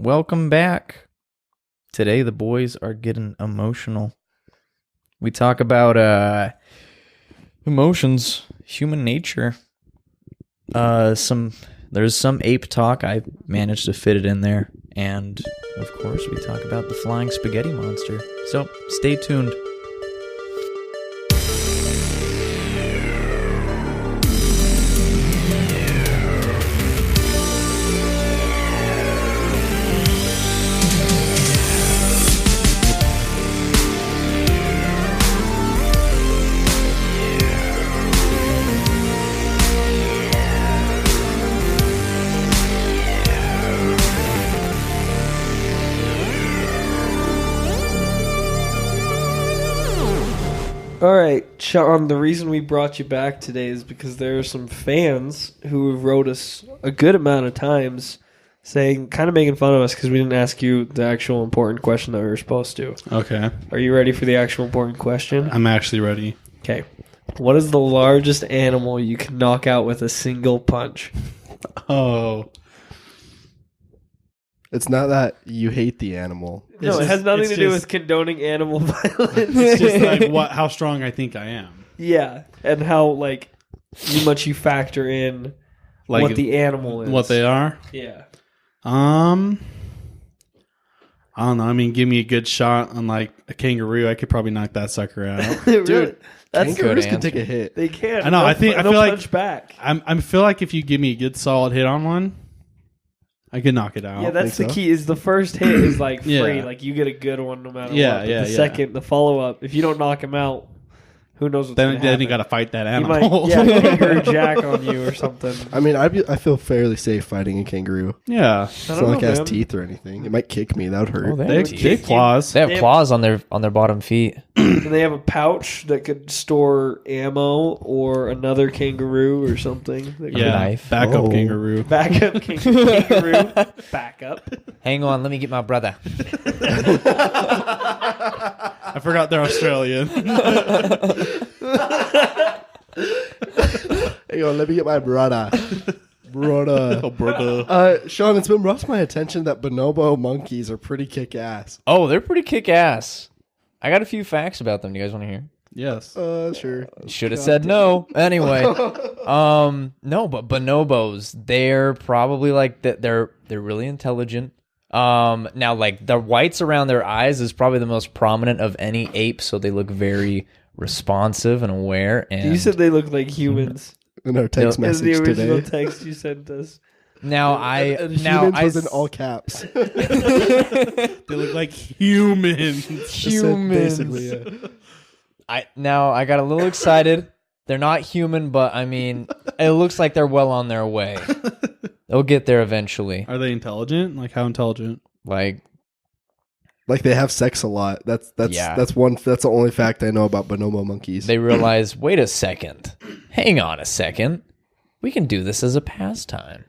welcome back. Today the boys are getting emotional. We talk about emotions, human nature. There's some ape talk. I managed to fit it in there. And, of course, we talk about the flying spaghetti monster. So, stay tuned. All right, Sean, the reason we brought you back today is because there are some fans who wrote us a good amount of times saying, kind of making fun of us because we didn't ask you the actual important question that we were supposed to. Okay. Are you ready for the actual important question? I'm actually ready. Okay. What is the largest animal you can knock out with a single punch? Oh. It's not that you hate the animal. No, it has nothing to do with condoning animal violence. It's just like how strong I think I am. Yeah, and how much you factor in Like what the animal is. What they are? Yeah. I don't know. I mean, give me a good shot on like a kangaroo. I could probably knock that sucker out. Dude, that's Kangaroos can take a hit. They can. I know. I feel like punch back. I feel like if you give me a good solid hit on one, I could knock it out. Yeah, that's the so? key. Is the first hit is like free. Yeah. Like you get a good one no matter what. Yeah, But yeah, the yeah. second, the follow up, if you don't knock him out, who knows what's going to happen? Then you got to fight that He animal. might, kangaroo jack on you or something. I mean, I feel fairly safe fighting a kangaroo. Yeah. It's not like it has teeth or anything. It might kick me. That would hurt. Oh, They have claws. They have claws on their bottom feet. And they have a pouch that could store ammo or another kangaroo or something. Yeah. Knife. Backup Oh. kangaroo. Backup kangaroo. Backup. Hang on, let me get my brother. I forgot they're Australian. Hey, let me get my brother. Oh, brother. Sean, it's been brought to my attention that bonobo monkeys are pretty kick-ass. Oh, they're pretty kick-ass. I got a few facts about them. Do you guys want to hear? Yes. Sure. Should have said no. Anyway, no, but bonobos, they're probably like that. They're really intelligent. Now like the whites around their eyes is probably the most prominent of any ape, so they look very responsive and aware. And You said they look like humans. In our text In the message original today. text you sent us. Humans was in all caps. They look like humans. humans. Basically, yeah. I got a little excited. They're not human, but I mean, it looks like they're well on their way. They'll get there eventually. Are they intelligent? Like how intelligent? Like Like they have sex a lot. That's the only fact I know about bonobo monkeys. they realize, wait a second, hang on a second, we can do this as a pastime.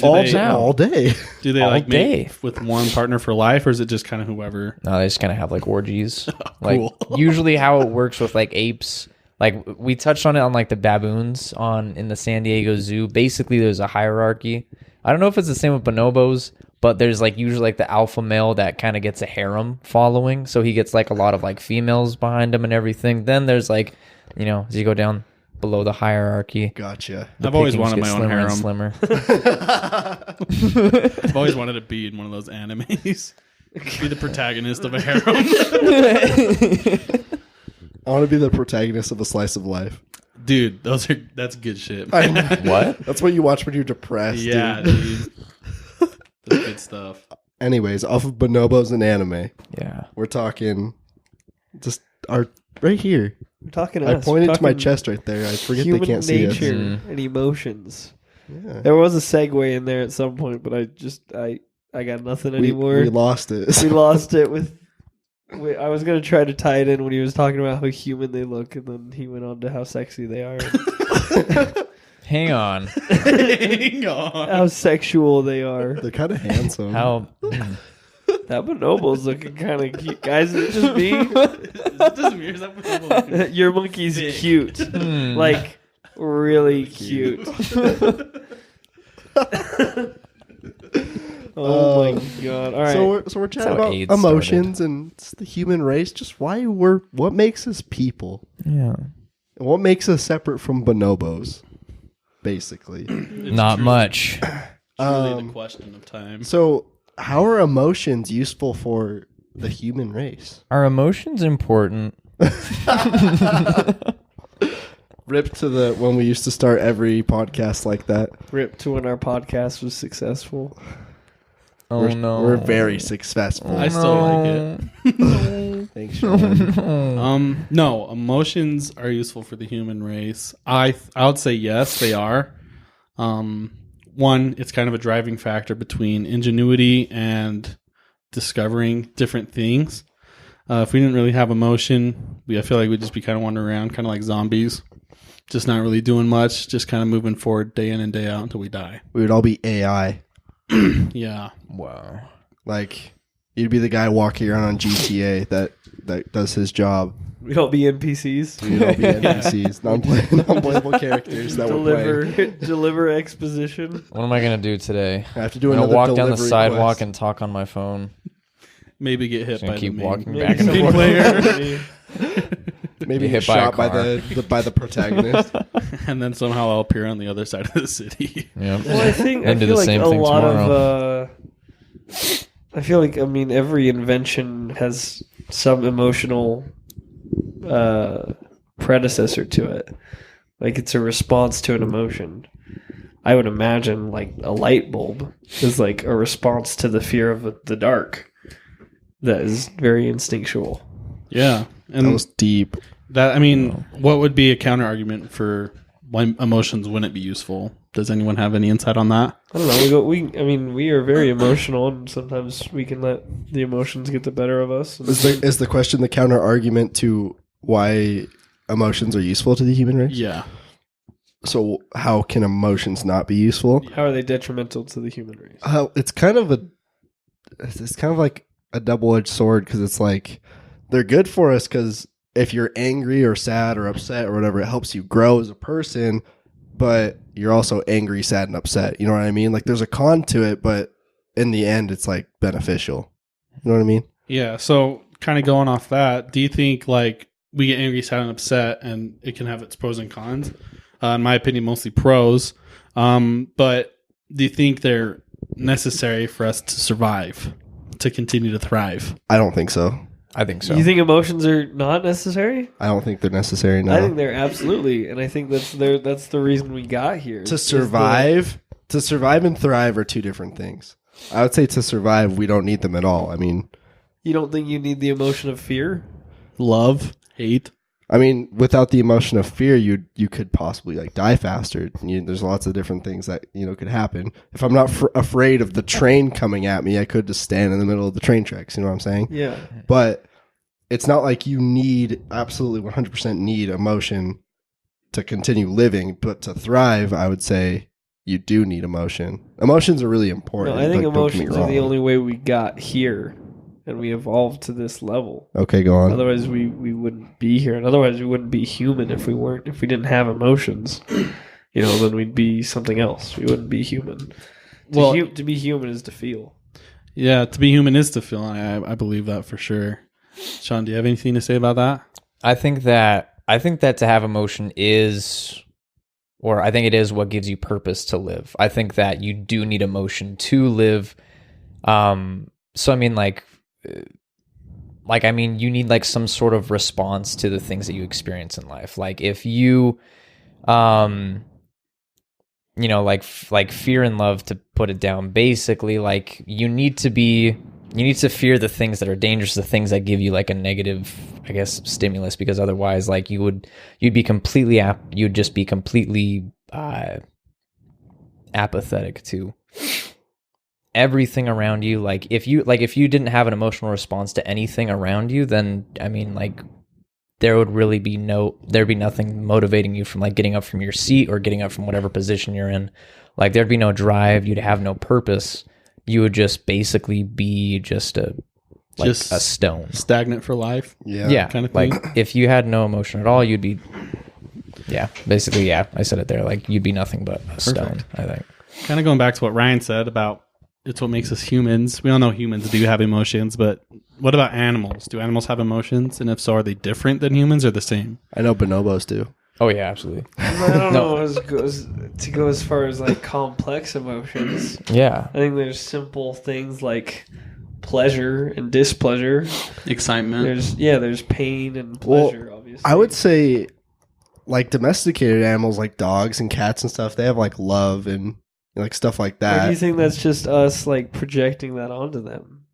all day. Do they All like day. mate with one partner for life, or is it just kind of whoever? No, they just kind of have like orgies. Like Cool. usually how it works with like apes, like we touched on it on like the baboons in the San Diego Zoo. Basically, there's a hierarchy. I don't know if it's the same with bonobos, but there's like usually like the alpha male that kind of gets a harem following, so he gets like a lot of like females behind him and everything. Then there's like, as you go down below the hierarchy, Gotcha. I've always pickings wanted get my own slimmer and harem. slimmer. I've always wanted to be in one of those animes. Be the protagonist of a harem. I want to be the protagonist of a slice of life. Dude, that's good shit. What? That's what you watch when you're depressed. Yeah, Dude. dude. That's good stuff. Anyways, off of bonobos and anime, Yeah. we're talking just our right here. We're talking I us. pointed We're to my talking chest right there. I forget human they can't see us. nature Mm. and emotions. Yeah. There was a segue in there at some point, but I got nothing anymore. We lost it. We lost it with. I was gonna try to tie it in when he was talking about how human they look, and then he went on to how sexy they are, Hang on. Hang on. how sexual they are. They're kind of handsome. How? That bonobo's looking kind of cute, guys. Is it just me? Is it just me or is that bonobo? Your monkey's Big. cute, like really cute. Oh my god! All right. So we're chatting how about AIDS emotions and it's the human race. Just what makes us people? Yeah. And what makes us separate from bonobos? Basically. Not much. Truly the question of time. So how are emotions useful for the human race? Are emotions important? Rip to the when we used to start every podcast like that. Rip to when our podcast was successful. Oh We're very successful. I still like it. Thanks, Sean. No, emotions are useful for the human race. I would say yes, they are. One, it's kind of a driving factor between ingenuity and discovering different things. If we didn't really have emotion, I feel like we'd just be kind of wandering around, kind of like zombies, just not really doing much, just kind of moving forward day in and day out until we die. We would all be AI. Yeah. Wow. Like you'd be the guy walking around on GTA that does his job. We'd all be NPCs. We'd all be NPCs, non-playable characters that we're playing. Deliver exposition. What am I gonna do today? I have to do I'm gonna another walk down the delivery sidewalk quest. and talk on my phone. Maybe get hit Just gonna by keep the main walking Maybe back and someone- forth. Maybe Get get hit by a shot by car. by the protagonist. and then somehow I'll appear on the other side of the city. Yeah. Well, I think I And do feel the like same a thing lot tomorrow. of. I feel like every invention has some emotional predecessor to it. Like it's a response to an emotion. I would imagine like a light bulb is like a response to the fear of the dark. That is very instinctual. Yeah. And That was deep. what would be a counter argument for why emotions wouldn't be useful? Does anyone have any insight on that? I don't know. We are very emotional, and sometimes we can let the emotions get the better of us. Is the question the counter argument to why emotions are useful to the human race? Yeah. So how can emotions not be useful? How are they detrimental to the human race? It's kind of like a double-edged sword because it's like they're good for us because if you're angry or sad or upset or whatever, it helps you grow as a person, but you're also angry, sad, and upset. You know what I mean? Like there's a con to it, but in the end, it's like beneficial. You know what I mean? Yeah. So kind of going off that, do you think like we get angry, sad, and upset and it can have its pros and cons? In my opinion, mostly pros. But do you think they're necessary for us to survive, to continue to thrive? I don't think so. I think so. You think emotions are not necessary? I don't think they're necessary now. I think they're absolutely, and I think that's the reason we got here. To survive and thrive are two different things. I would say to survive, we don't need them at all. I mean, You don't think you need the emotion of fear? Love, hate. Without the emotion of fear, you could possibly like die faster. There's lots of different things that could happen. If I'm not afraid of the train coming at me, I could just stand in the middle of the train tracks. You know what I'm saying? Yeah. But it's not like you absolutely 100% need emotion to continue living. But to thrive, I would say you do need emotion. Emotions are really important. No, I think like, don't get me emotions are the wrong. only way we got here, and we evolved to this level. Okay, go on. Otherwise, we wouldn't be here, and otherwise, we wouldn't be human if we didn't have emotions. Then we'd be something else. We wouldn't be human. To be human is to feel. Yeah, to be human is to feel. And I believe that for sure. Sean, do you have anything to say about that? I think that to have emotion is, or I think it is what gives you purpose to live. I think that you do need emotion to live. So you need like some sort of response to the things that you experience in life. Like if you, like fear and love, to put it down, basically, like you need to fear the things that are dangerous, the things that give you like a negative, I guess, stimulus, because otherwise, like you'd just be completely apathetic to everything around you. Like if you didn't have an emotional response to anything around you, then there'd be nothing motivating you from like getting up from your seat or getting up from whatever position you're in. Like there'd be no drive, you'd have no purpose. You would just basically be just a stone. Stagnant for life. Yeah. Kind of thing. Like if you had no emotion at all, you'd be, I said it there. Like you'd be nothing but a stone, I think. Kind of going back to what Ryan said about it's what makes us humans. We all know humans do have emotions, but what about animals? Do animals have emotions? And if so, are they different than humans or the same? I know bonobos do. Oh yeah, absolutely. I don't know to go as far as like complex emotions. Yeah. I think there's simple things like pleasure and displeasure. Excitement. There's pain and pleasure, obviously. I would say like domesticated animals like dogs and cats and stuff, they have like love and like stuff like Or that. do you think that's just us like projecting that onto them?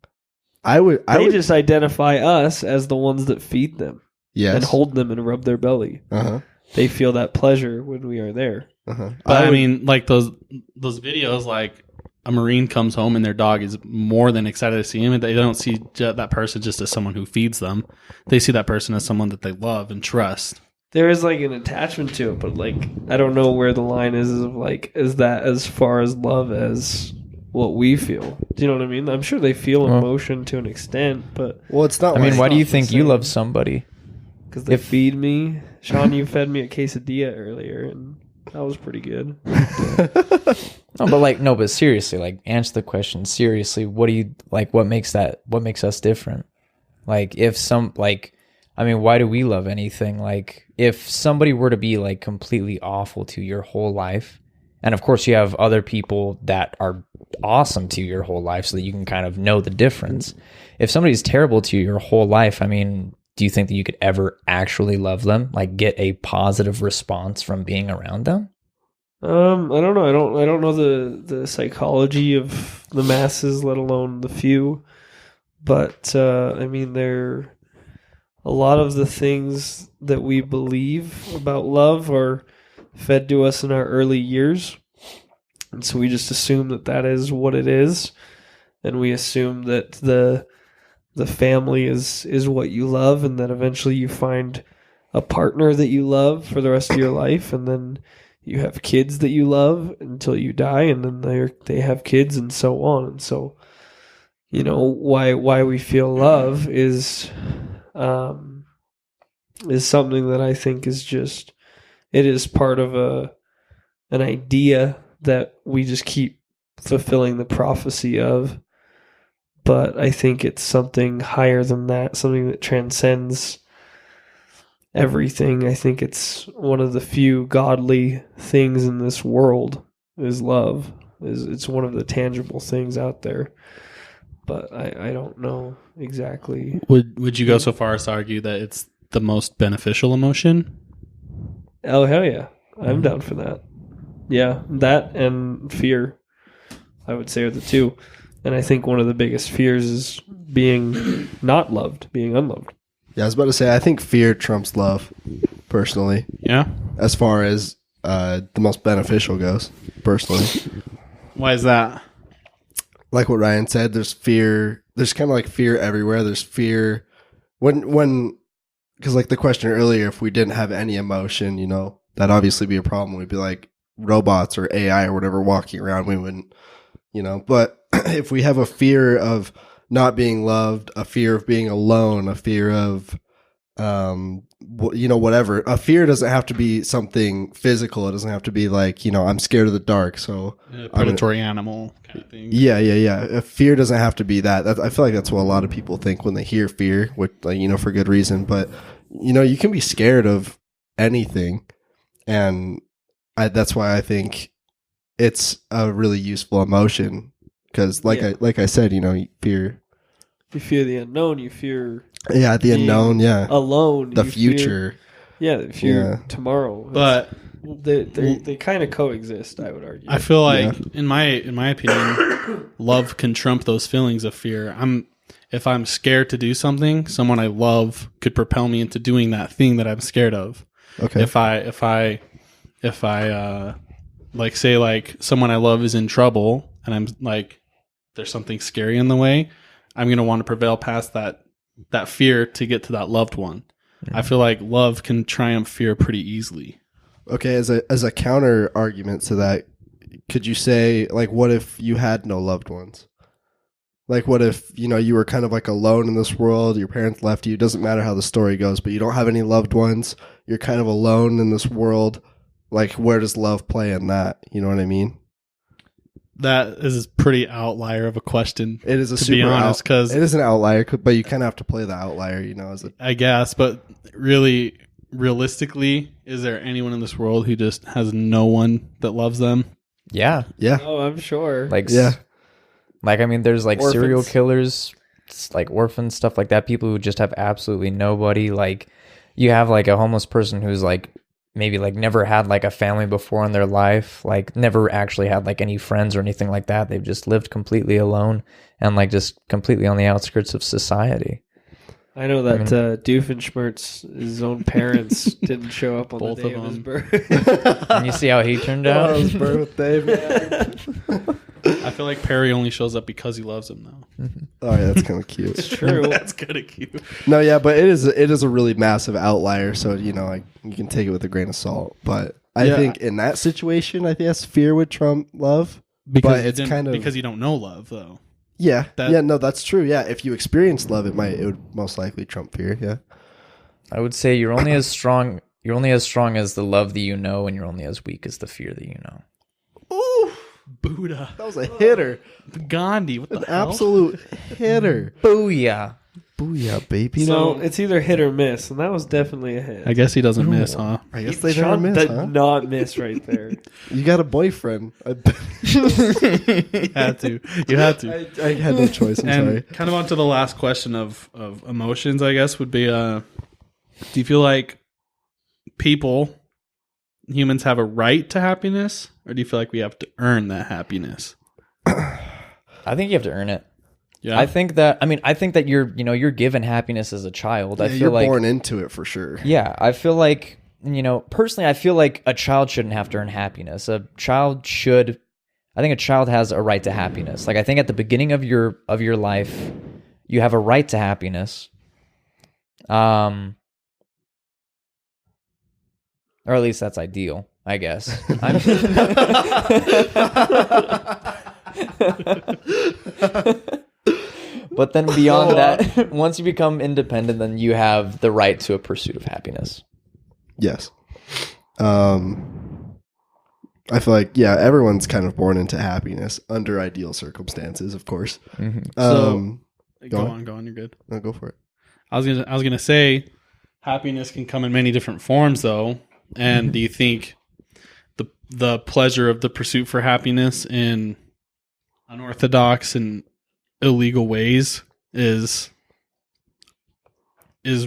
I would just identify us as the ones that feed them yes. and hold them and rub their belly. Uh-huh. They feel that pleasure when we are there. Uh-huh. But I mean, like those videos, like a Marine comes home and their dog is more than excited to see him, and they don't see that person just as someone who feeds them. They see that person as someone that they love and trust. There is like an attachment to it, but like I don't know where the line is of like, is that as far as love as what we feel? Do you know what I mean? I'm sure they feel emotion to an extent, but well, it's not. I mean, it's why do not you the think you same. love somebody? Because they feed me. Sean, you fed me a quesadilla earlier, and that was pretty good. But seriously, like answer the question seriously. What do you like? What makes us different? Like why do we love anything? Like if somebody were to be like completely awful to your whole life, and of course you have other people that are awesome to your whole life so that you can kind of know the difference. If somebody's terrible to you your whole life, I mean, do you think that you could ever actually love them? Like get a positive response from being around them? I don't know. I don't know the psychology of the masses, let alone the few. But I mean, they're a lot of the things that we believe about love are fed to us in our early years, and so we just assume that is what it is, and we assume that the family is what you love, and that eventually you find a partner that you love for the rest of your life, and then you have kids that you love until you die, and then they have kids, and so on. And so, you know, why we feel love is something that I think is just, it is part of an idea that we just keep fulfilling the prophecy of. But I think it's something higher than that, something that transcends everything. I think it's one of the few godly things in this world is love. It's one of the tangible things out there. But I don't know exactly. Would you go so far as to argue that it's the most beneficial emotion? Oh, hell yeah. I'm down for that. Yeah, that and fear, I would say, are the two. And I think one of the biggest fears is being not loved, being unloved. Yeah, I was about to say, I think fear trumps love, personally. Yeah. As far as the most beneficial goes, personally. Why is that? Like what Ryan said, there's fear. There's kind of like fear everywhere. There's fear when because like the question earlier, if we didn't have any emotion, you know, that'd obviously be a problem. We'd be like robots or AI or whatever walking around. We wouldn't, you know. But if we have a fear of not being loved, a fear of being alone, a fear of you know, whatever. A fear doesn't have to be something physical. It doesn't have to be like, you know, I'm scared of the dark, so Predatory animal kind of thing. Yeah. A fear doesn't have to be that. I feel like that's what a lot of people think when they hear fear, which, like, you know, for good reason. But, you know, you can be scared of anything, and that's why I think it's a really useful emotion. Because, like I said, you know, you fear. You fear the unknown. You fear the unknown. Yeah, alone. The future. Fear tomorrow. But they kind of coexist, I would argue. I feel like, in my opinion, love can trump those feelings of fear. If I'm scared to do something, someone I love could propel me into doing that thing that I'm scared of. Okay. If I like say like someone I love is in trouble and I'm like, there's something scary in the way, I'm going to want to prevail past that fear to get to that loved one. Mm-hmm. I feel like love can triumph fear pretty easily. Okay, as a counter argument to that, could you say, like, what if you had no loved ones? Like, what if, you know, you were kind of like alone in this world, your parents left you, it doesn't matter how the story goes, but you don't have any loved ones, you're kind of alone in this world. Like, where does love play in that? You know what I mean? that is a pretty outlier of a question. It is a to super be honest, because it is an outlier, but you kind of have to play the outlier, as a I guess, but really, realistically, is there anyone in this world who just has no one that loves them? Yeah. yeah. Oh, I'm sure. Like, Yeah. Like, I mean, there's like Orphans. serial killers, like orphans, stuff like that. People who just have absolutely nobody. Like, you have like a homeless person who's like maybe like never had like a family before in their life, like never actually had like any friends or anything like that. They've just lived completely alone and like just completely on the outskirts of society. I know that Doofenshmirtz, his own parents didn't show up on Both the day of of his them. birth. And you see how he turned out? his birthday, man. I feel like Perry only shows up because he loves him, though. Oh, yeah, that's kind of cute. It's true. That's kind of cute. No, yeah, but it is a really massive outlier, so like you can take it with a grain of salt. But I Yeah. think in that situation, I think that's fear would trump love. Because But it's kind of- because you don't know love, though. Yeah, That- no, that's true. Yeah, if you experience love, it would most likely trump fear. Yeah, I would say you're only as strong as the love that you know, and you're only as weak as the fear that you know. ooh, Buddha, that was a hitter, Gandhi, what the an hell? absolute hitter. Booyah. Booyah, baby! So it's either hit or miss, and that was definitely a hit. I guess he doesn't miss, huh? I guess they Sean never miss, did huh? not miss right there. You got a boyfriend. You had to. You had to. I had no choice. I'm And sorry. kind of on to the last question of emotions, I guess, would be do you feel like humans have a right to happiness, or do you feel like we have to earn that happiness? I think you have to earn it. Yeah. I think that you're given happiness as a child. I feel You're like born into it for sure. Yeah, I feel like, personally, I feel like a child shouldn't have to earn happiness. I think a child has a right to happiness. Like, I think at the beginning of your life, you have a right to happiness. Or at least that's ideal, I guess. But then beyond that, once you become independent, then you have the right to a pursuit of happiness. Yes. I feel like, everyone's kind of born into happiness under ideal circumstances, of course. Mm-hmm. So- Go go on, you're good. No, go for it. I was gonna say happiness can come in many different forms, though. And do you think the pleasure of the pursuit for happiness in unorthodox and illegal ways is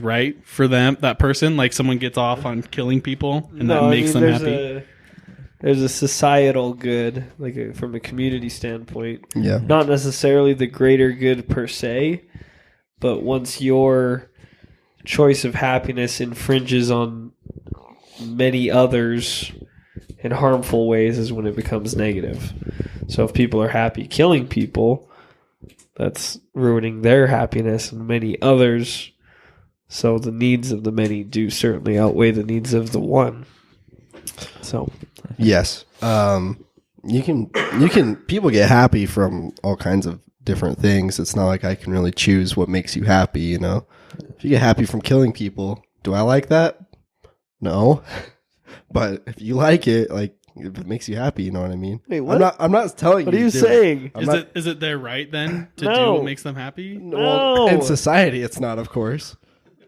right for that person? Like, someone gets off on killing people and that makes them happy. There's a societal good, from a community standpoint. Yeah. Not necessarily the greater good per se, but once your choice of happiness infringes on many others in harmful ways is when it becomes negative. So if people are happy killing people, that's ruining their happiness and many others. So the needs of the many do certainly outweigh the needs of the one. So Yes. People get happy from all kinds of different things. It's not like I can really choose what makes you happy, If you get happy from killing people, do I like that? No. But if you like it, if it makes you happy, you know what I mean? Wait, what? I'm not telling what you. are you to do it. saying? Is it their right then to do No. what makes them happy? No. In society, it's not, of course.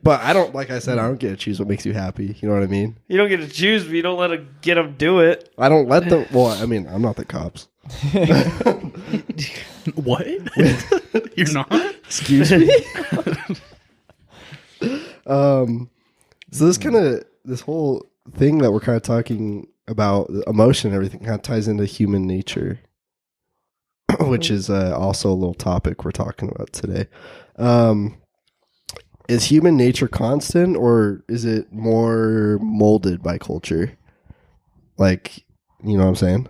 But I don't get to choose what makes you happy. You know what I mean? You don't get to choose, but you don't get them do it. I don't let them. Well, I mean, I'm not the cops. What? You're not? Excuse me. So this whole thing that we're kind of talking about, the emotion and everything, kind of ties into human nature, which is also a little topic we're talking about today. Is human nature constant, or is it more molded by culture? You know what I'm saying?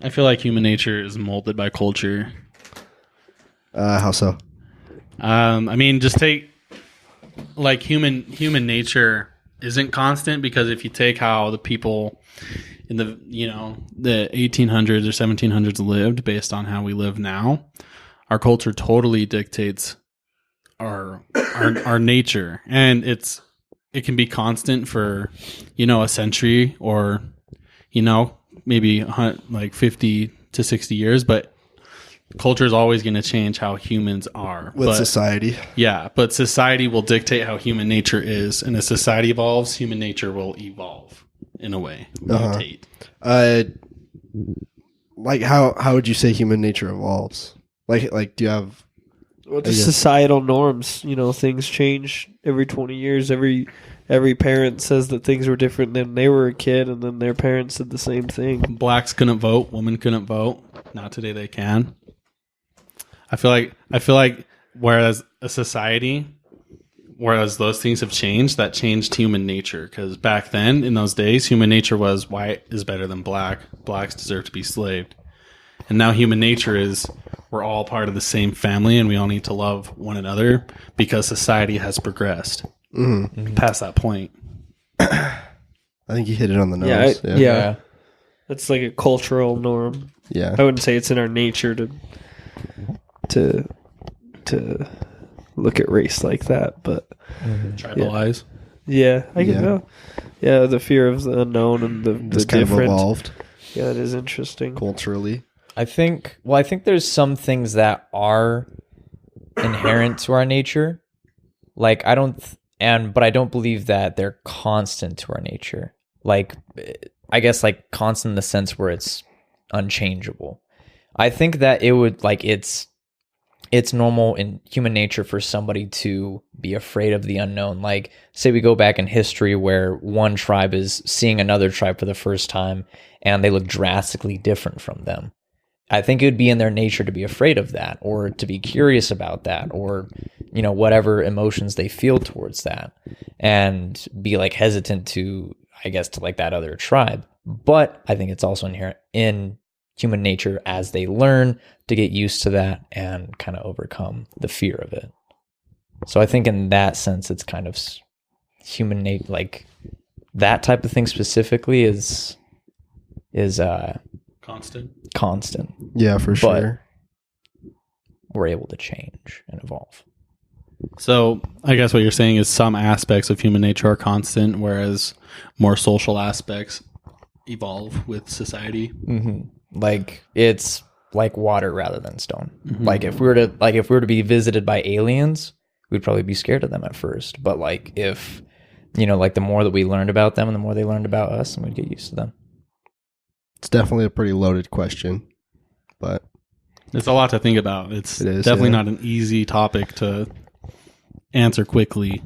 I feel like human nature is molded by culture. How so? I mean, just take human nature isn't constant, because if you take how the people in the 1800s or 1700s lived based on how we live now, our culture totally dictates our nature, and it can be constant for a century, or maybe 50 to 60 years, but culture is always going to change how humans are. With but, society. Yeah, but society will dictate how human nature is. And as society evolves, human nature will evolve in a way. Mutate. Like how would you say human nature evolves? Like do you have Just societal norms, things change every 20 years. Every parent says that things were different when they were a kid, and then their parents said the same thing. Blacks couldn't vote, women couldn't vote. Now today they can. I feel like whereas a society, whereas those things have changed, that changed human nature. Because back then, in those days, human nature was white is better than black. Blacks deserve to be slaved. And now human nature is we're all part of the same family and we all need to love one another because society has progressed past that point. I think you hit it on the nose. Yeah. That's like a cultural norm. Yeah. I wouldn't say it's in our nature to look at race like that, but Tribalize. yeah, I can know. Yeah, the fear of the unknown and the Just kind different. of evolved Yeah, it is interesting. culturally. I think there's some things that are inherent to our nature. Like but I don't believe that they're constant to our nature. Like, I guess like constant in the sense where it's unchangeable. I think that it would it's normal in human nature for somebody to be afraid of the unknown. Like, say we go back in history where one tribe is seeing another tribe for the first time and they look drastically different from them. I think it would be in their nature to be afraid of that, or to be curious about that, or, whatever emotions they feel towards that, and be like hesitant to like that other tribe. But I think it's also inherent in human nature as they learn to get used to that and kind of overcome the fear of it. So I think in that sense, it's kind of human nature, like that type of thing specifically is constant. Yeah, for sure. We're able to change and evolve. So I guess what you're saying is some aspects of human nature are constant, whereas more social aspects evolve with society. Mm-hmm. Like it's like water rather than stone. Mm-hmm. Like if we were to be visited by aliens, we'd probably be scared of them at first. But like if like the more that we learned about them and the more they learned about us, and we'd get used to them. It's definitely a pretty loaded question, but it's a lot to think about. It is definitely not an easy topic to answer quickly.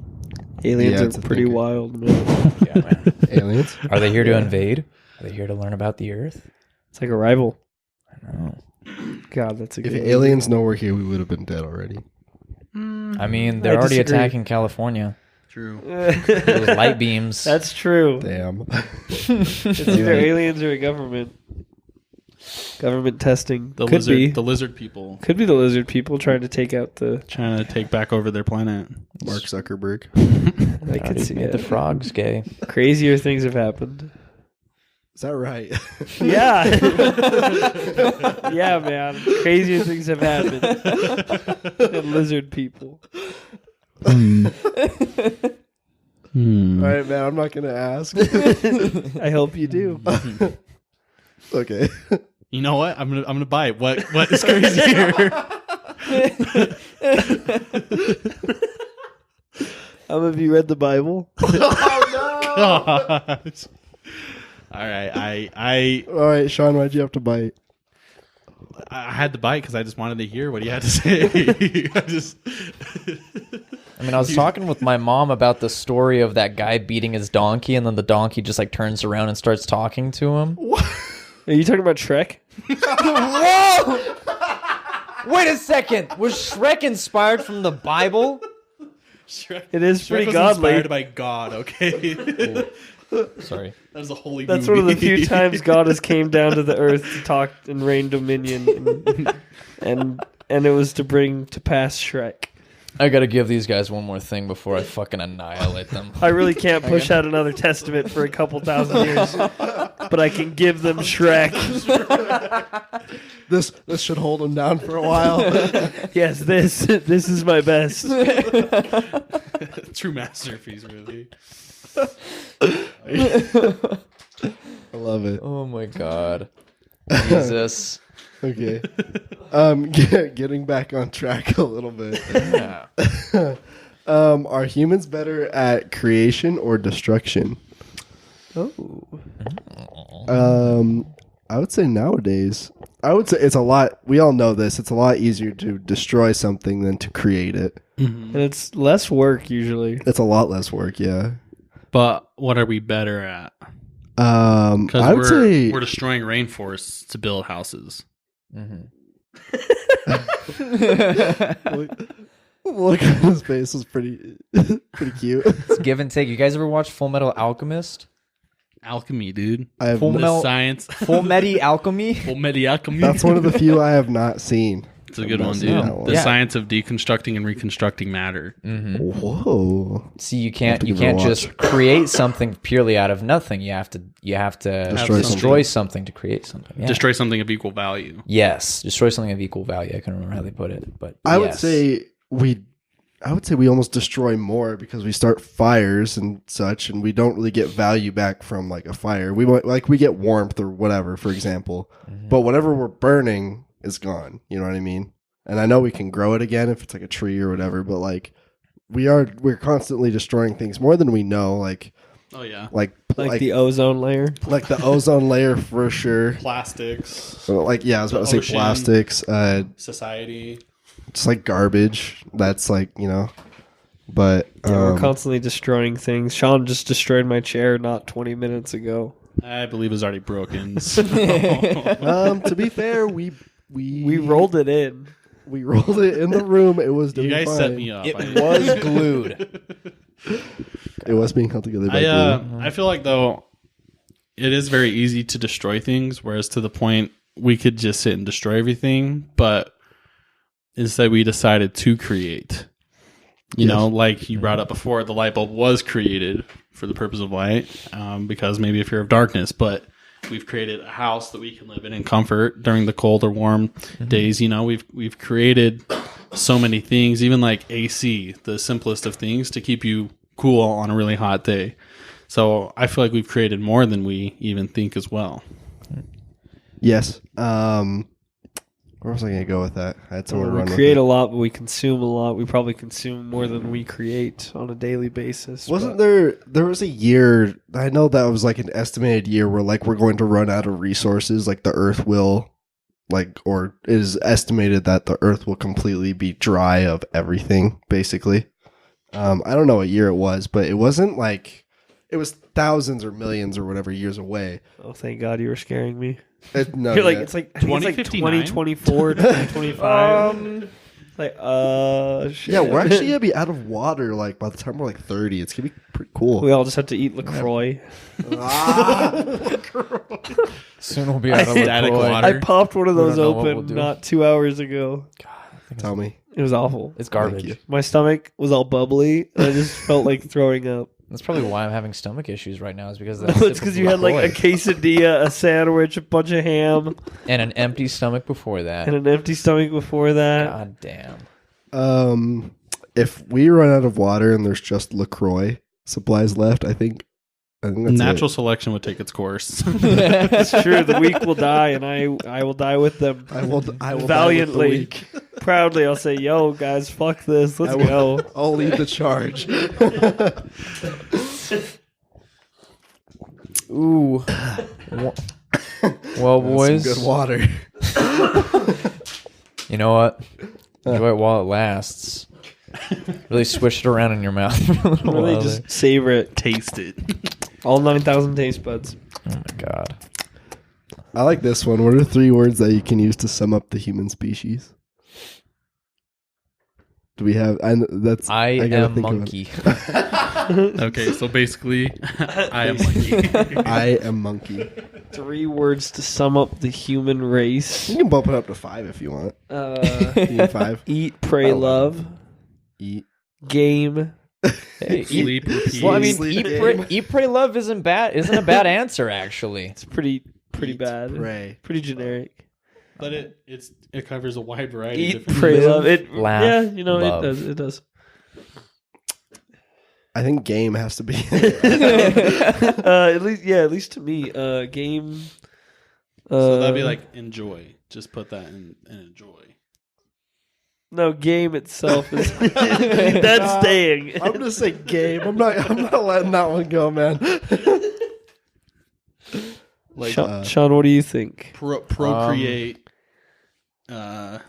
Aliens are pretty wild, man. Yeah, man. Aliens? Are they here to invade? Are they here to learn about the Earth? It's like a rival. I know. God, that's a good If aliens know we're here, we would have been dead already. I mean, they're already attacking California. True. Those light beams. That's true. Damn. It's either aliens or a government. Government testing. The lizard people. Could be the lizard people trying to take back over their planet. Mark Zuckerberg. I could see made the frogs gay. Crazier things have happened. Is that right? Yeah. Yeah, man. Crazier things have happened than lizard people. All right, man. I'm not gonna ask. I hope you do. Okay. You know what? I'm gonna buy it. What is crazier? Have you read the Bible? Oh no! Gosh. All right, All right, Sean. Why'd you have to bite? I had to bite because I just wanted to hear what he had to say. I was talking with my mom about the story of that guy beating his donkey, and then the donkey just like turns around and starts talking to him. What? Are you talking about Shrek? Whoa! Wait a second. Was Shrek inspired from the Bible? It is Shrek pretty was godly. inspired by God. Okay. Sorry. That was a holy That's movie. one of the few times God has came down to the earth to talk and reign dominion, and it was to bring to pass Shrek. I gotta give these guys one more thing before I fucking annihilate them. I really can't push out another testament for a couple thousand years, but I can give them Shrek. This should hold him down for a while. Yes, this is my best. True masterpiece, really. I love it. Oh my god. Jesus. Okay. Getting back on track a little bit. Yeah. Are humans better at creation or destruction? Oh. I would say nowadays. I would say it's a lot. We all know this. It's a lot easier to destroy something than to create it. And it's less work usually. It's a lot less work. Yeah. But what are we better at? I would say we're destroying rainforests to build houses. look at his face was pretty cute. It's give and take. You guys ever watch Full Metal Alchemist? Alchemy, dude. I have Full The Metal science. Full Medi Alchemy? Full Medi Alchemy. That's one of the few I have not seen. It's a good one, That's dude. not one. The Yeah. science of deconstructing and reconstructing matter. Whoa. See, you I'll can't have to you give it a can't watch. just create something purely out of nothing. You have to Destroy destroy something to create something. Yeah. Destroy something of equal value. Yes, destroy something of equal value. I can't remember how they put it, but I would yes. say we almost destroy more because we start fires and such, and we don't really get value back from like a fire. We get warmth or whatever, for example, but whatever we're burning is gone. You know what I mean? And I know we can grow it again if it's like a tree or whatever, but like we're constantly destroying things more than we know. Like Oh yeah. Like the ozone layer. like the ozone layer for sure. Plastics. So like I was about to say Ocean. plastics. Society. Just like garbage. That's like but Yeah, we're constantly destroying things. Sean just destroyed my chair not 20 minutes ago. I believe is already broken. So. to be fair, we rolled it in. We rolled it in the room. It was doing You guys fine. set me up. It was glued. It was being held together by glue. I feel like though it is very easy to destroy things, whereas to the point we could just sit and destroy everything, but instead we decided to create. You know, like you brought up before, the light bulb was created for the purpose of light, because maybe a fear of darkness, but we've created a house that we can live in comfort during the cold or warm days. You know, we've created so many things, even like AC, the simplest of things, to keep you cool on a really hot day. So I feel like we've created more than we even think as well. Yes. Where was I going to go with that? I had somewhere to run We create with a lot, but we consume a lot. We probably consume more than we create on a daily basis. Wasn't there was a year, I know that was like an estimated year where like we're going to run out of resources, like the earth will or it is estimated that the earth will completely be dry of everything, basically. I don't know what year it was, but it wasn't like, it was thousands or millions or whatever years away. Oh, thank God you were scaring me. No, You're like, yeah. it's like, I think it's like 2059? 2024, 2025. Like, shit. Yeah, we're actually gonna be out of water like by the time we're like 30. It's gonna be pretty cool. We all just have to eat LaCroix. Soon we'll be out of Static LaCroix. water. I popped one of We those don't know what open we'll do. not 2 hours ago. Tell me. It was awful. It's Thank garbage. you. My stomach was all bubbly. And I just felt like throwing up. That's probably why I'm having stomach issues right now. Is because of It's that because you had like a quesadilla, a sandwich, a bunch of ham, and an empty stomach before that. and an empty stomach before that. God damn. If we run out of water and there's just LaCroix supplies left, I think that's Natural it. selection would take its course. It's true. The weak will die, and I will die with them. I will die with the Valiantly, weak. proudly. I'll say, "Yo, guys, fuck this. Let's go." I'll lead the charge. Ooh. Well, boys. Some good water. You know what? Enjoy it while it lasts. Really swish it around in your mouth for a little Really, while. just savor it. Taste it. All 9,000 taste buds. Oh my god. I like this one. What are 3 words that you can use to sum up the human species? Do we have? I gotta am think of it. monkey. Okay, so basically, I am monkey. I am monkey. 3 words to sum up the human race. You can bump it up to 5 if you want. You need 5. Eat, pray, Oh. love. Eat. Game. Hey, Sleep, repeat. Well, I mean, Sleep eat, pray, love isn't a bad answer actually. It's pretty Eat, bad. Pray. Pretty generic. But it covers a wide variety of Eat, different pray, Live, love. It. laugh, Yeah, you know love. it does. I think game has to be. At least to me, game. So that'd be like enjoy. just put that in and enjoy. No, game itself is that's staying. I'm gonna say game. I'm not letting that one go, man. Like Sean, what do you think? procreate, consume,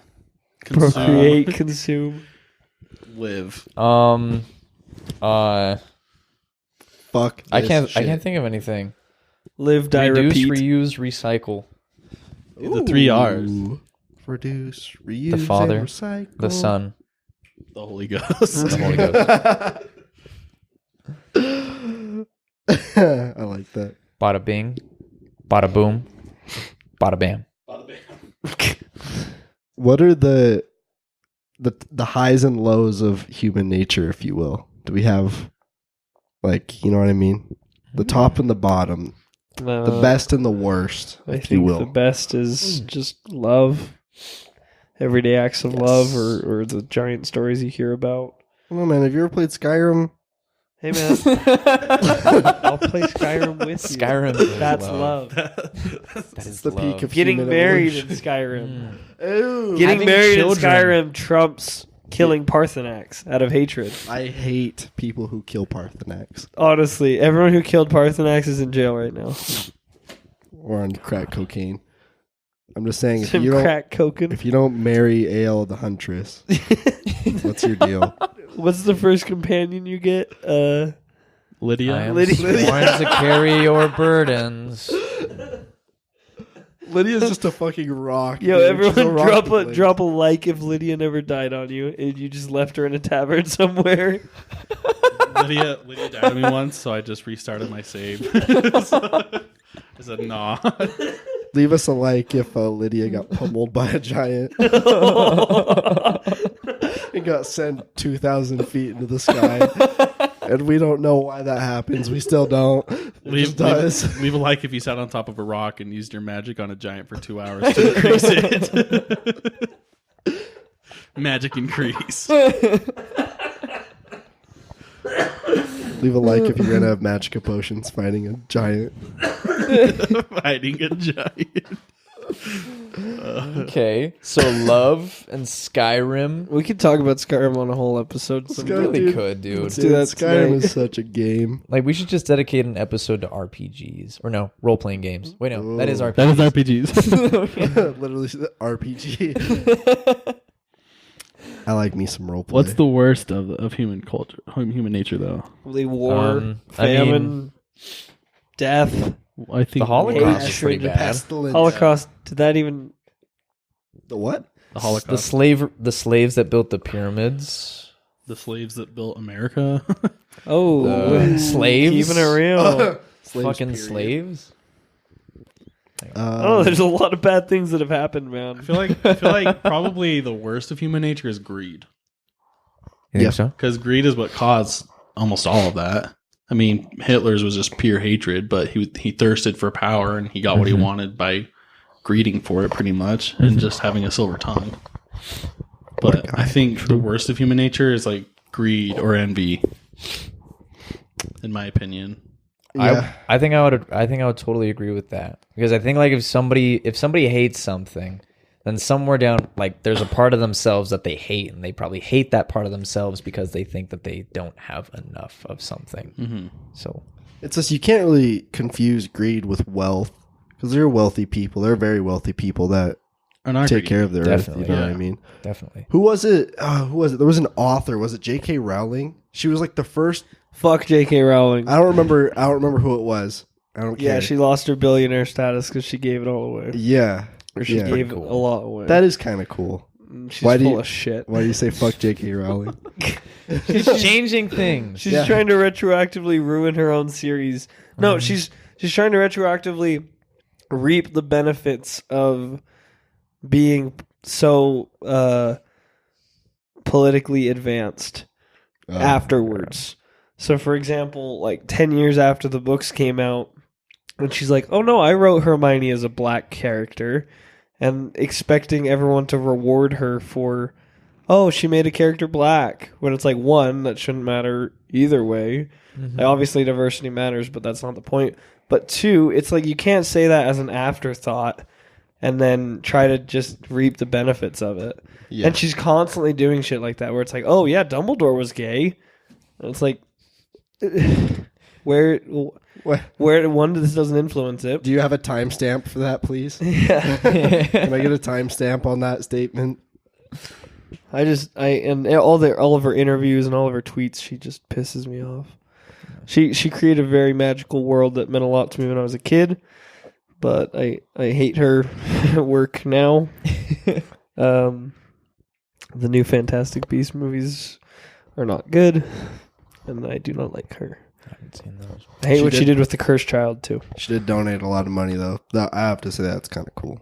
Procreate, consume. live. Fuck. I this can't shit. think of anything. Live, die, Reduce, repeat. reuse, recycle. The 3 R's. Ooh. Reduce, reuse, The Father, and recycle. The Son, The Holy Ghost. the Holy Ghost. I like that. Bada bing, bada boom, bada bam. What are the highs and lows of human nature, if you will? Do we have, like, you know what I mean? The top and the bottom, the best and the worst, I if you think will. the best is just love. Everyday acts of love or the giant stories you hear about. Oh man, have you ever played Skyrim? Hey man, I'll play Skyrim with you. Skyrim. is That's love. That is the love. peak of Getting human married in evolution. Skyrim. Ooh. Getting Having married children. in Skyrim trumps killing Parthenax out of hatred. I hate people who kill Parthenax Honestly, everyone who killed Parthenax is in jail right now. or on crack cocaine. I'm just saying, if Some you don't, crack coking. if you don't marry Ale the Huntress, what's your deal? What's the first companion you get? Lydia. I am Lydia. sworn to carry your burdens. Lydia's just a fucking rock. Yo, dude. She's a everyone rock drop with a drop a like if Lydia never died on you and you just left her in a tavern somewhere. Lydia died on me once, so I just restarted my save. As a nod. Leave us a like if Lydia got pummeled by a giant and got sent 2,000 feet into the sky. And we don't know why that happens. We still don't. It just does. Leave a like if you sat on top of a rock and used your magic on a giant for 2 hours to increase it. Magic increase. Leave a like if you're going to have magic potions fighting a giant. Fighting a giant. Okay, so love and Skyrim. We could talk about Skyrim on a whole episode. We go, really dude. could, dude. Let's do that Skyrim tonight. is such a game. Like, we should just dedicate an episode to RPGs. Or no, role-playing games. Wait, no, that is Ooh. RPGs. That is RPGs. Literally RPG. I like me some roleplay. What's the worst of human culture, human nature, though? Probably war, I famine, death, I think The Holocaust is hatred, pretty bad. Pestilence. Holocaust. Did that even? The what? The Holocaust. The slaves that built the pyramids. The slaves that built America. Oh, The slaves? keeping it real. Slaves, Fucking period. slaves. Oh, there's a lot of bad things that have happened, man. I feel like probably the worst of human nature is greed, You think Yeah. so? because greed is what caused almost all of that. I mean, Hitler's was just pure hatred, but he thirsted for power and he got what he wanted by greeding for it, pretty much, and just having a silver tongue. But I think the worst of human nature is like greed or envy, in my opinion. Yeah. I think I would totally agree with that, because I think, like, if somebody hates something, then somewhere down, like, there's a part of themselves that they hate, and they probably hate that part of themselves because they think that they don't have enough of something. Mm-hmm. So It's just you can't really confuse greed with wealth, because there are wealthy people. There are very wealthy people that take care of their Definitely, earth. You know what I yeah. mean? definitely. Who was it? Who was it? There was an author. Was it J.K. Rowling? She was like the first. Fuck J.K. Rowling. I don't remember who it was. I don't care. Yeah, she lost her billionaire status because she gave it all away. Yeah. Or she Yeah. gave Cool. a lot away. That is kind of cool. She's why do full you- of shit. Why do you say fuck J.K. Rowling? She's changing things. She's Yeah. trying to retroactively ruin her own series. No, she's trying to retroactively reap the benefits of being so politically advanced afterwards. So, for example, like 10 years after the books came out, and she's like, oh no, I wrote Hermione as a black character, and expecting everyone to reward her for, oh, she made a character black, when it's like, one, that shouldn't matter either way. Like, obviously diversity matters, but that's not the point. But two, it's like you can't say that as an afterthought and then try to just reap the benefits of it. Yeah. And she's constantly doing shit like that where it's like, oh yeah, Dumbledore was gay. And it's like, where this doesn't influence it. Do you have a timestamp for that, please? Yeah. Can I get a timestamp on that statement? And all of her interviews and all of her tweets, she just pisses me off. She created a very magical world that meant a lot to me when I was a kid, but I hate her work now. The new Fantastic Beasts movies are not good, and I do not like her. I haven't seen those. I hate what she did with the Cursed Child too. She did donate a lot of money, though. I have to say that's kind of cool.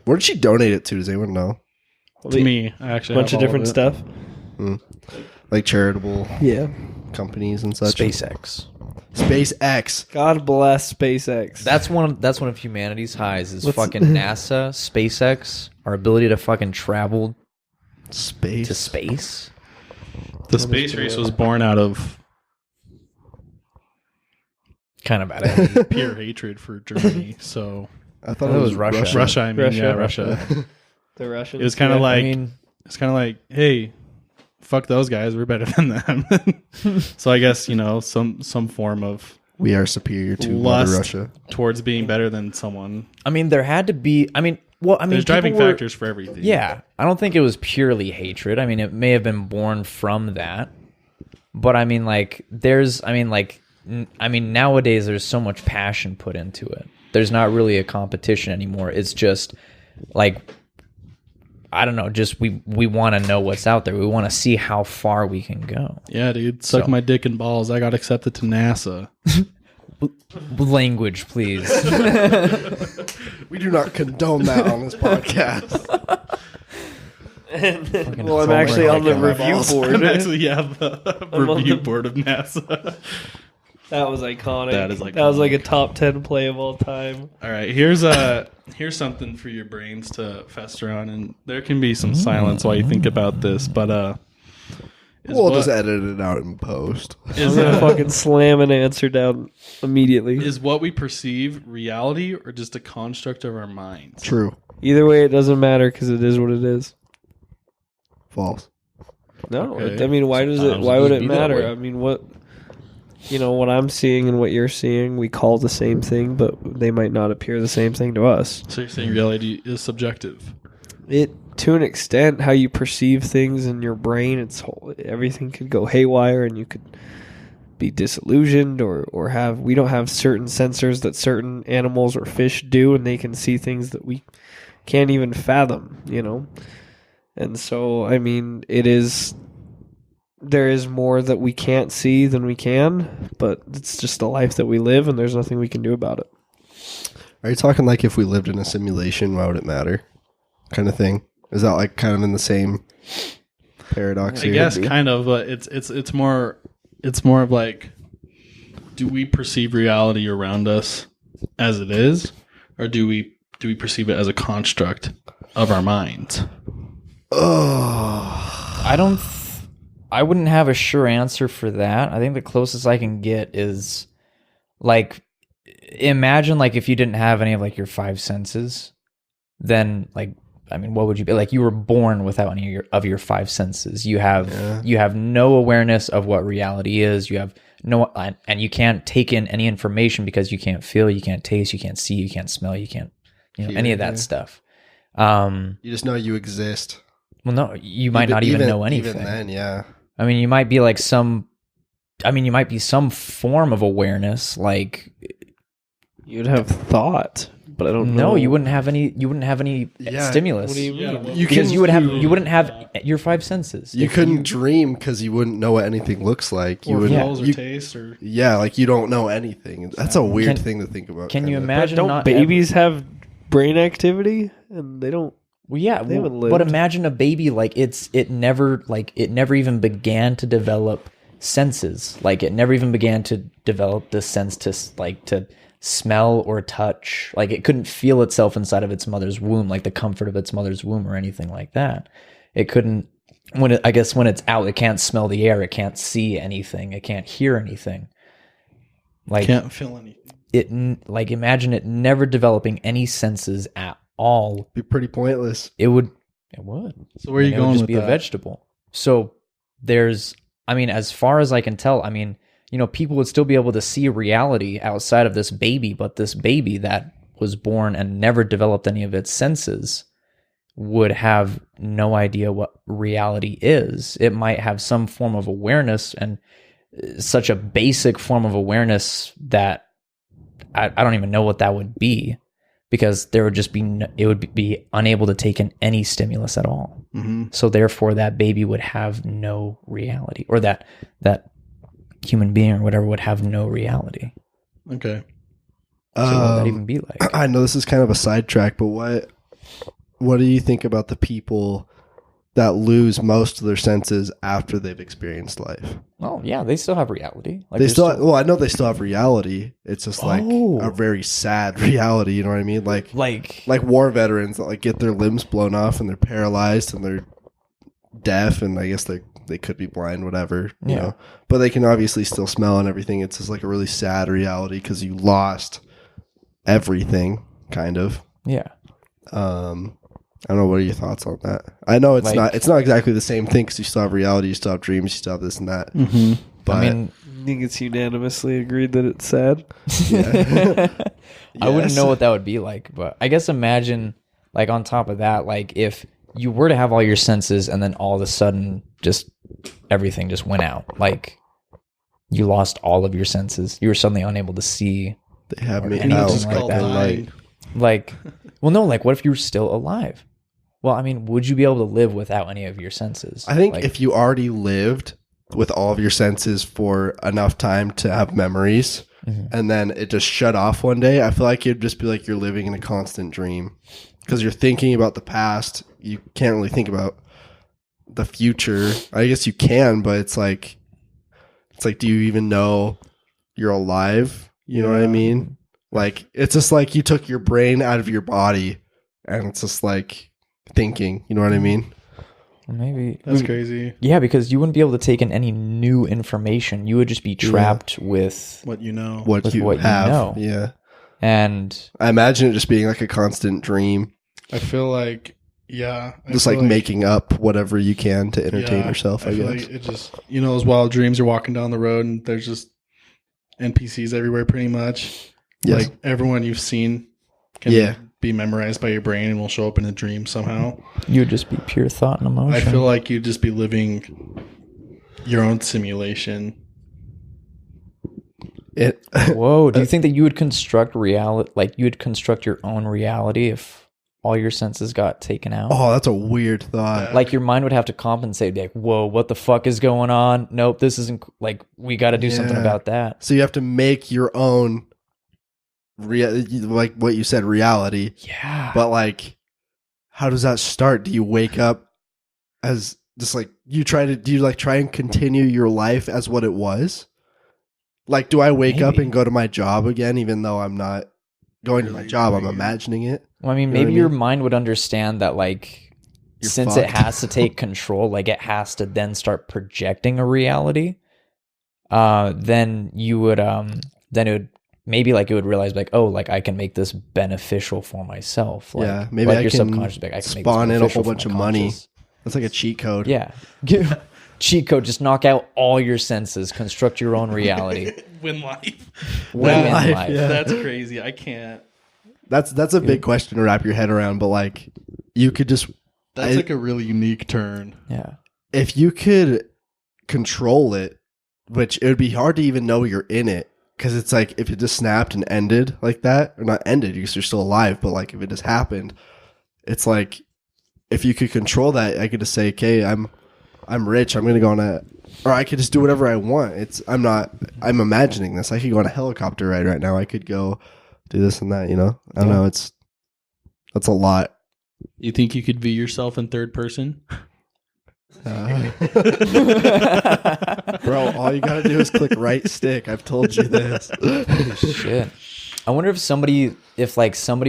What did she donate it to? Does anyone know? To me, I actually A bunch have of all different it. stuff. Like charitable Yeah. companies and such. SpaceX. SpaceX. God bless SpaceX. That's one of humanity's highs is What's- fucking NASA, SpaceX, our ability to fucking travel Space. to space. The space race was born out of Kind of bad. pure hatred for Germany. So I thought It it was was Russia. Russia, I mean, yeah, Russia. the Russians. It was kind of yeah. like I mean, it's kind of like, hey, fuck those guys, we're better than them. So I guess some form of We are superior to lust Mother Russia. towards being better than someone. there had to be. There's driving people were- factors for everything. Yeah, I don't think it was purely hatred. I mean, it may have been born from that, but nowadays there's so much passion put into it. There's not really a competition anymore. It's just like, I don't know, just we want to know what's out there. We want to see how far we can go. Yeah, dude. Suck So- my dick and balls. I got accepted to NASA. Language, please. We do not condone that on this podcast. Well, I'm actually on the review I'm board. actually, the I'm on review the- board of NASA. That was iconic. That is iconic. That was like a top 10 play of all time. All right, here's something for your brains to fester on, and there can be some silence while you think about this, but We'll just edit it out in post. I'm gonna fucking slam an answer down immediately. is what we perceive reality or just a construct of our minds? True. Either way, it doesn't matter because it is what it is. False. No, Okay. I mean, why does it? Sometimes Why it would just it be that matter? way. I mean, what I'm seeing and what you're seeing, we call the same thing, but they might not appear the same thing to us. So you're saying reality is subjective? It, to an extent, how you perceive things in your brain, everything could go haywire, and you could be disillusioned or have. We don't have certain sensors that certain animals or fish do, and they can see things that we can't even fathom. And so, I mean, there is more that we can't see than we can, but it's just the life that we live, and there's nothing we can do about it. Are you talking like if we lived in a simulation, why would it matter? Kind of thing. Is that like kind of in the same paradox I here? guess kind of, but it's more of like, do we perceive reality around us as it is, or do we perceive it as a construct of our minds? I wouldn't have a sure answer for that. I think the closest I can get is like, imagine like if you didn't have any of like your five senses, then like, I mean, what would you be? Like you were born without any of your five senses. You have no awareness of what reality is. You have no, and you can't take in any information because you can't feel, you can't taste, you can't see, you can't smell, you can't, any of that stuff. You just know you exist. Well, no, you might not even know anything. Even then, yeah. I mean, you might be like some form of awareness. Like, You'd have thought, but I don't know. no, you wouldn't have any Yeah. stimulus. What do you mean? well, You Because can- you wouldn't have your five senses. You couldn't dream because you wouldn't know what anything looks like. You Or would, smells or you- taste or yeah, like you don't know anything. That's a weird Can- thing to think about. Can you kinda. But imagine? don't not babies have brain activity? And they don't. Well, yeah, They haven't but lived. imagine a baby like it never even began to develop senses. Like it never even began to develop the sense to smell or touch. Like it couldn't feel itself inside of its mother's womb, like the comfort of its mother's womb or anything like that. It couldn't. When it's out, it can't smell the air. It can't see anything. It can't hear anything. Like can't feel anything. imagine it never developing any senses all, Be pretty pointless. it would. So where are you And it would going just with be that? a vegetable. So there's, I mean, as far as I can tell, I mean, people would still be able to see reality outside of this baby, but this baby that was born and never developed any of its senses would have no idea what reality is. It might have some form of awareness, and such a basic form of awareness that I don't even know what that would be, because there would just be it would be unable to take in any stimulus at all. Mm-hmm. So therefore, that baby would have no reality, or that human being or whatever would have no reality. Okay. So what would that even be like? I know this is kind of a sidetrack, but what do you think about the people that lose most of their senses after they've experienced life? Well, yeah, they still have reality. Like They they're still, well, I know they still have reality. It's just like Oh. a very sad reality. You know what I mean? Like like war veterans that like get their limbs blown off and they're paralyzed and they're deaf, and I guess they could be blind, whatever. You Yeah. know, but they can obviously still smell and everything. It's just like a really sad reality because you lost everything, kind of. yeah. I don't know. What are your thoughts on that? I know it's Like- not exactly the same thing because you still have reality, you still have dreams, you still have this and that. Mm-hmm. But I mean, I think it's unanimously agreed that it's sad. yeah. I wouldn't Yes. know what that would be like, but I guess imagine, like, on top of that, like, if you were to have all your senses and then all of a sudden just everything just went out, like you lost all of your senses, you were suddenly unable to see, They have Or me anything out like like that. the light. like, well, no, like, what if you were still alive? Well, I mean, would you be able to live without any of your senses? I think Like, if you already lived with all of your senses for enough time to have memories, Mhm. and then it just shut off one day, I feel like it'd just be like you're living in a constant dream because you're thinking about the past. You can't really think about the future. I guess you can, but it's like, do you even know you're alive? You know what I Yeah. mean? Like, it's just like you took your brain out of your body and it's just like thinking, you know what I mean? maybe That's crazy. Yeah, because you wouldn't be able to take in any new information. You would just be trapped with, What you know. What With you what you have. know. Yeah. and I imagine it just being like a constant dream, I feel like, yeah. I just feel like making up whatever you can to entertain yeah, yourself, I feel guess. like it just, those wild dreams, you're walking down the road and there's just NPCs everywhere pretty much. Yes. Like everyone you've seen can Yeah. be memorized by your brain and will show up in a dream somehow. you would just be pure thought and emotion. I feel like you'd just be living your own simulation. It, Whoa, do you think that you would construct reality, like you would construct your own reality if all your senses got taken out? oh, that's a weird thought. Like your mind would have to compensate, be like, whoa, what the fuck is going on? Nope, this isn't, like, we got to do something Yeah. about that. So you have to make your own, like what you said, reality. Yeah. But like, how does that start? Do you wake up as just like do you try and continue your life as what it was? Like, do I wake up Maybe. and go to my job again, even though I'm not going to my job? I'm imagining it. Well, I mean, You know what maybe I your mean? mind would understand that, like, You're since it fucked. has to take control, like it has to then start projecting a reality. Then you would, then it would maybe like it would realize like, oh, like I can make this beneficial for myself. Like, Yeah, maybe like I your can subconscious, like, I can make this spawn in a beneficial whole for bunch my of money. conscious. That's like a cheat code. Yeah. Cheat code, just knock out all your senses, construct your own reality. Win life. Win life, life. yeah. That's crazy. I can't. That's a big question to wrap your head around. But like, you could just That's like a really unique turn. Yeah. if you could control it, which it would be hard to even know you're in it. Because it's like if it just snapped and ended like that, or not ended because you're still alive, but like if it just happened, it's like if you could control that, I could just say, "Okay, I'm rich. I'm going to go on a," or I could just do whatever I want. I'm imagining this. I could go on a helicopter ride right now. I could go do this and that. You know, I don't know. That's a lot. You think you could view yourself in third person? Bro, all you gotta do is click right stick. I've told you this. Shit. I wonder if somebody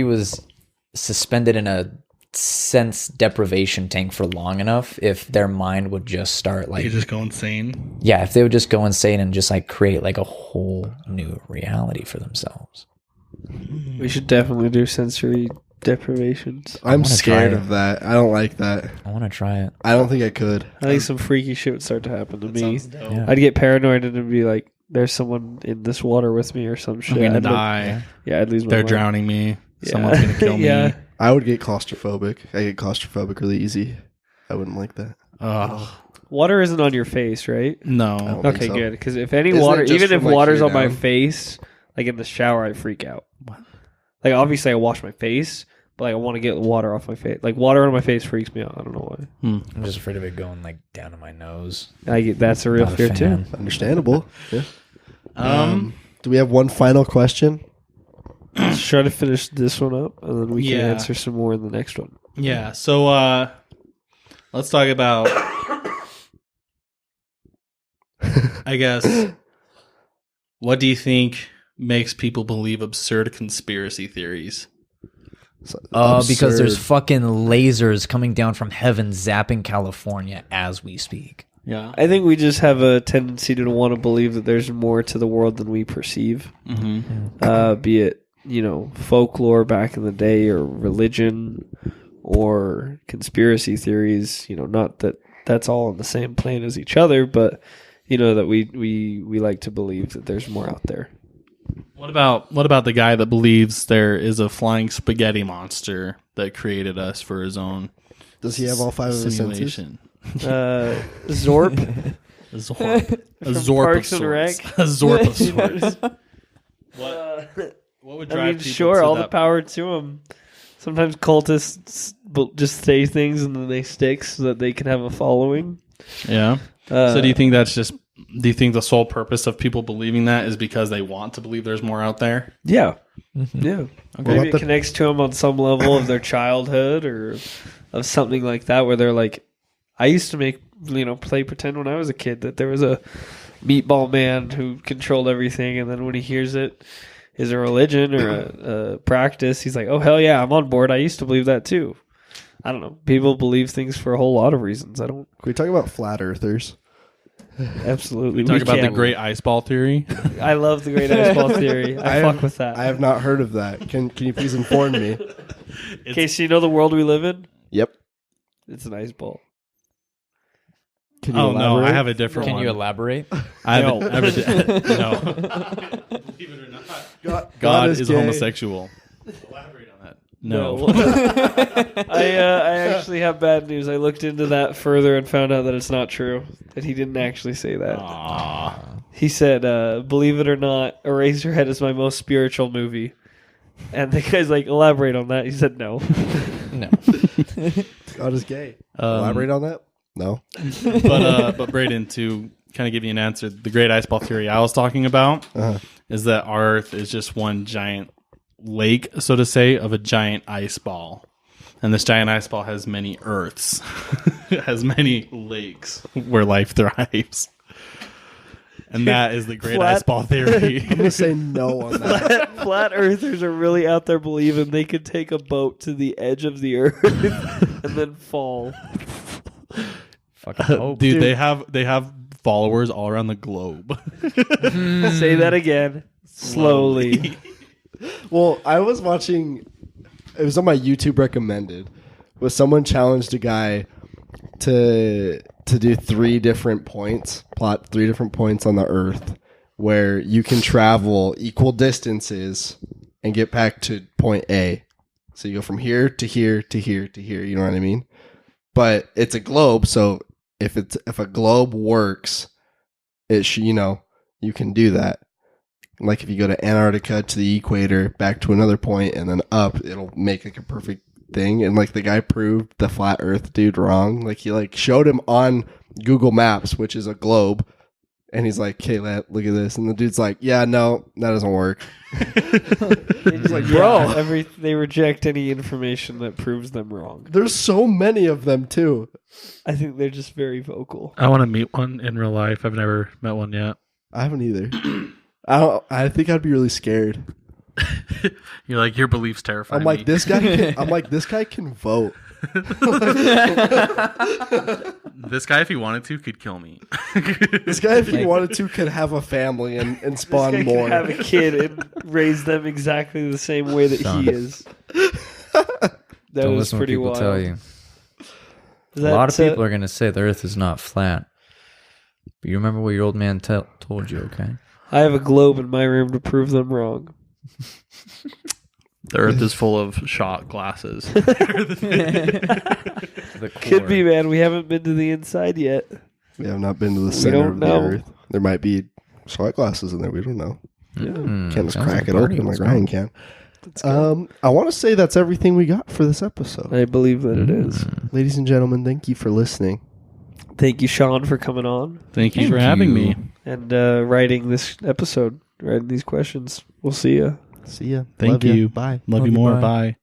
was suspended in a sense deprivation tank for long enough, if their mind would just start like, You just go insane. yeah, if they would just go insane and just like create like a whole new reality for themselves. We should definitely do sensory deprivations. I'm wanna scared try it. of that. I don't like that. I want to try it. I don't think I could. I think some freaky shit would start to happen to me. Yeah. I'd get paranoid and it'd be like, there's someone in this water with me or some shit. I'm gonna I'd die. I'd lose my They're mind. drowning me. Yeah. Someone's gonna kill me. Yeah. I would get claustrophobic. I get claustrophobic really easy. I wouldn't like that. Ugh. Water isn't on your face, right? I No. don't think Okay, so. good. Because if any Isn't it water, just even if from, like, water's here on my down? face, like in the shower, I freak out. What? Like obviously I wash my face, but like I want to get water off my face. Like water on my face freaks me out. I don't know why. I'm just afraid of it going like down to my nose. That's a real Not a fear too. fan. Understandable. Yeah. Um. Do we have one final question? Let's try to finish this one up, and then we can Yeah. answer some more in the next one. Yeah. So let's talk about. I guess. What do you think makes people believe absurd conspiracy theories? Because there's Absurd. fucking lasers coming down from heaven zapping California as we speak. Yeah. I think we just have a tendency to want to believe that there's more to the world than we perceive. Mm-hmm. Be it folklore back in the day, or religion, or conspiracy theories. Not that that's all on the same plane as each other, but that we like to believe that there's more out there. What about the guy that believes there is a flying spaghetti monster that created us for his own Does he have all five of his senses? simulation? Zorp. A zorp. A From zorp Parks of and Rec. sorts. A zorp of sorts. What would drive people Sure, to all that? the power to them. Sometimes cultists will just say things and then they stick so that they can have a following. Yeah. So do you think that's just? Do you think the sole purpose of people believing that is because they want to believe there's more out there? Yeah. Yeah. Maybe about it the- connects to them on some level of their childhood or of something like that, where they're like, I used to play pretend when I was a kid that there was a meatball man who controlled everything, and then when he hears it is a religion or a practice, he's like, oh, hell yeah, I'm on board. I used to believe that too. I don't know. People believe things for a whole lot of reasons. I don't. Can we talk about flat earthers? Absolutely. Talk about the can. great ice ball theory. I love the great ice ball theory. I fuck with that. I have not heard of that. Can you please inform me? Okay, so you know the world we live in? Yep. It's an ice ball. Can you Oh no, I elaborate? have a different Can one. you elaborate? I have No. a, I have a no. Believe it or not, God God is gay. homosexual. Elaborate on that. No. I actually have bad news. I looked into that further and found out that it's not true. That he didn't actually say that. Aw. He said, believe it or not, Eraserhead is my most spiritual movie. And the guy's like, elaborate on that. He said no. No. God is gay. Elaborate on that? No. But Braden, to kind of give you an answer, the great ice ball theory I was talking about is that our Earth is just one giant lake, so to say, of a giant ice ball. And this giant ice ball has many Earths. It has many lakes where life thrives. And that is the great Flat- ice ball theory. I'm going to say no on that. Flat earthers are really out there believing they could take a boat to the edge of the earth and then fall. Fucking hope. Dude, they have followers all around the globe. Say that again. Slowly. Well, I was watching, it was on my YouTube recommended, where someone challenged a guy to do plot 3 different points on the Earth where you can travel equal distances and get back to point A. So you go from here to here to here to here, you know what I mean? But it's a globe, so if a globe works, it you can do that. Like if you go to Antarctica to the equator, back to another point, and then up, it'll make like a perfect thing. And like the guy proved the flat Earth dude wrong. Like he showed him on Google Maps, which is a globe, and he's like, "Okay, look at this." And the dude's like, "Yeah, no, that doesn't work." He's like, bro, they reject any information that proves them wrong. There's so many of them too. I think they're just very vocal. I want to meet one in real life. I've never met one yet. I haven't either. I think I'd be really scared. You're like, your beliefs terrify I'm me. like this guy can vote. This guy, if he wanted to, could kill me. This guy, if he wanted to, could have a family and This spawn guy more. can have a kid and raise them exactly the same way that he is. That Don't was listen what pretty people wild. tell you. Is A lot of that, people are going to say the Earth is not flat. But you remember what your old man told you, okay? I have a globe in my room to prove them wrong. The Earth is full of shot glasses. The Could core. be, man. We haven't been to the inside yet. We have not been to the center don't of the know. earth. There might be shot glasses in there. We don't know. Mm, Can't just sounds crack like it Bernie open was like Ryan going. can. I want to say that's everything we got for this episode. I believe that it is. Ladies and gentlemen, thank you for listening. Thank you, Sean, for coming on Thank you Thank for having you. me. and writing this episode, writing these questions. We'll see you. See ya. Thank Love ya. you. Bye. Love you you, more. bye. Bye.